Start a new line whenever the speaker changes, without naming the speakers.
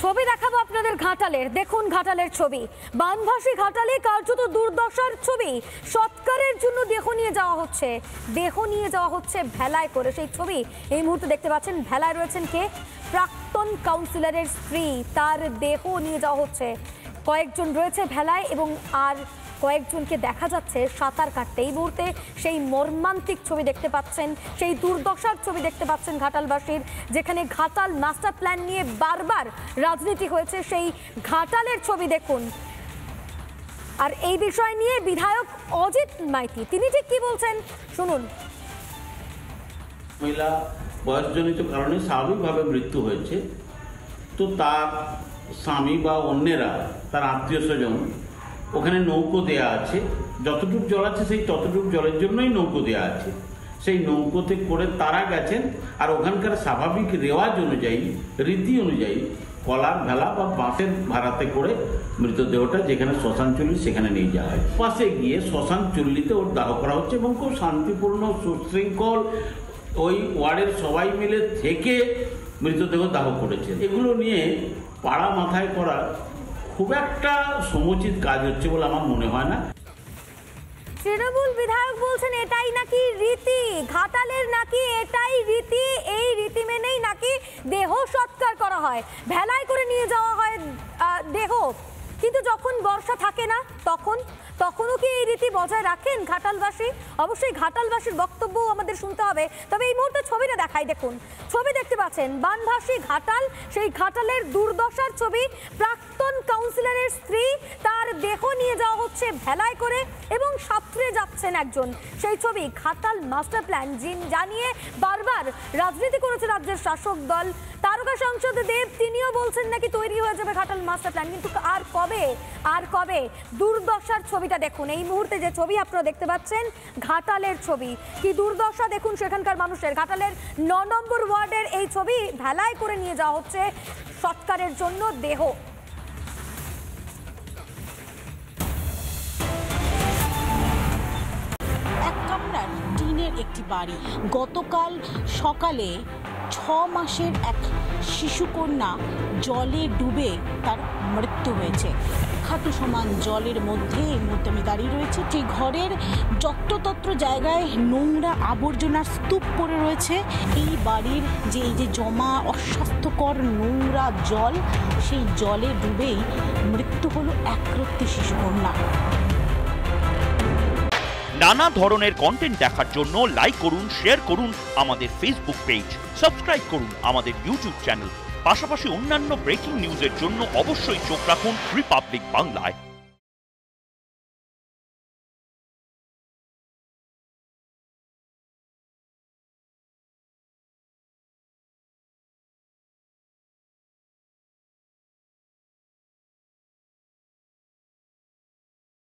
ছবি দেখাবো আপনাদের ঘাটালের। দেখুন ঘাটালের ছবি, বানভাসী ঘাটালে কার্যত দুর্দশার ছবি। সৎকারের জন্য দেহ নিয়ে যাওয়া হচ্ছে ভেলায় করে। সেই ছবি এই মুহূর্তে দেখতে পাচ্ছেন। ভেলায় রয়েছেন কে? প্রাক্তন কাউন্সিলরের স্ত্রী, তার দেহ নিয়ে যাওয়া হচ্ছে। কয়েকজন রয়েছে ভেলায় এবং আর কয়েকজনকে দেখা যাচ্ছে সাঁতার কাটতে। এই মুহূর্তে সেই মর্মান্তিক ছবি দেখতে পাচ্ছেন, সেই দুর্দশার ছবি দেখতে পাচ্ছেন ঘাটালবাসীর, যেখানে ঘাটাল মাস্টার প্ল্যান নিয়ে বারবার রাজনীতি হয়েছে। সেই ঘাটালের ছবি দেখুন। আর এই বিষয় নিয়ে বিধায়ক অজিত মাইতি তিনি ঠিক কি বলছেন শুনুন।
মহিলা বয়সজনিত কারণে স্বাভাবিকভাবে মৃত্যু হয়েছে, তো তার স্বামী বা অন্যেরা, তার আত্মীয় স্বজন, ওখানে নৌকো দেয়া আছে। যতটুকু জল আছে সেই ততটুকু জলের জন্যই নৌকো দেয়া আছে। সেই নৌকোতে করে তারা গেছেন। আর ওখানকার স্বাভাবিক রেওয়াজ অনুযায়ী, রীতি অনুযায়ী কলার ভেলা বা বাঁশের ভাড়াতে করে মৃতদেহটা যেখানে শ্মশান চুল্লি সেখানে নিয়ে যাওয়া হয়। পাশে গিয়ে শ্মশান চুল্লিতে ওর দাহ করা হচ্ছে এবং খুব শান্তিপূর্ণ সুশৃঙ্খল ওই ওয়ার্ডের সবাই মিলে থেকে মৃতদেহ দাহ করেছে। এগুলো নিয়ে পাড়া মাথায় করা খুব একটা সমুচিত কাজ হচ্ছে বলে আমার মনে হয় না।
তৃণমূল বিধায়ক বলছেন এটাই নাকি রীতি, ঘাটালের নাকি এটাই রীতি, এই রীতি মেনেই নাকি দেহ সৎকার করা হয়, ভেলায় করে নিয়ে যাওয়া হয় দেহ। কিন্তু যখন বর্ষা থাকে না তখনও কি এই রীতি বজায় রাখেন ঘাটালবাসী? অবশ্যই ঘাটালবাসীর বক্তব্যও আমাদের শুনতে হবে। তবে এই মুহূর্তে ছবিটা দেখাই, দেখুন ছবি দেখতে পাচ্ছেন বানভাসী ঘাটাল, সেই ঘাটালের দুর্দশার ছবি। প্রাক্তন কাউন্সিলরের স্ত্রী, তার দেহ নিয়ে যাওয়া হচ্ছে ভেলায় করে এবং সাঁতরে যাচ্ছেন একজন। সেই ছবি ঘাটাল মাস্টার প্ল্যান জানিয়ে বারবার রাজনীতি করেছে রাজ্যের শাসক দল। তারকা সাংসদ দেব তিনিও বলছেন নাকি তৈরি হয়ে যাবে ঘাটাল মাস্টার প্ল্যান, কিন্তু আর কবে? দুর্দশার ছবিটা দেখুন। এই মুহূর্তে যে ছবি আপনারা দেখতে পাচ্ছেন ঘাটালের ছবি, কি দুর্দশা দেখুন সেখানকার মানুষের। ঘাটালের ৯ নম্বর ওয়ার্ডের এই ছবি, ভেলায় করে নিয়ে যাওয়া হচ্ছে সৎকারের জন্য দেহ।
এক কামরার টিনের একটি বাড়ি, গতকাল সকালে ৬ মাসের এক শিশুকন্যা জলে ডুবে তার মৃত্যু হয়েছে। খাটু সমান জলের মধ্যে এই মুহূর্তে আমি দাঁড়িয়ে রয়েছে। সেই ঘরের যত্রতত্র জায়গায় নোংরা আবর্জনার স্তূপ পড়ে রয়েছে। এই বাড়ির এই যে জমা অস্বাস্থ্যকর নোংরা জল, সেই জলে ডুবেই মৃত্যু হলো একরত্তি শিশুকন্যা।
নানা ধরনের কন্টেন্ট দেখার জন্য লাইক করুন, শেয়ার করুন আমাদের ফেসবুক পেজ, সাবস্ক্রাইব করুন আমাদের ইউটিউব চ্যানেল। পাশাপাশি অন্যান্য ব্রেকিং নিউজের জন্য অবশ্যই চোখ রাখুন রিপাবলিক বাংলায়।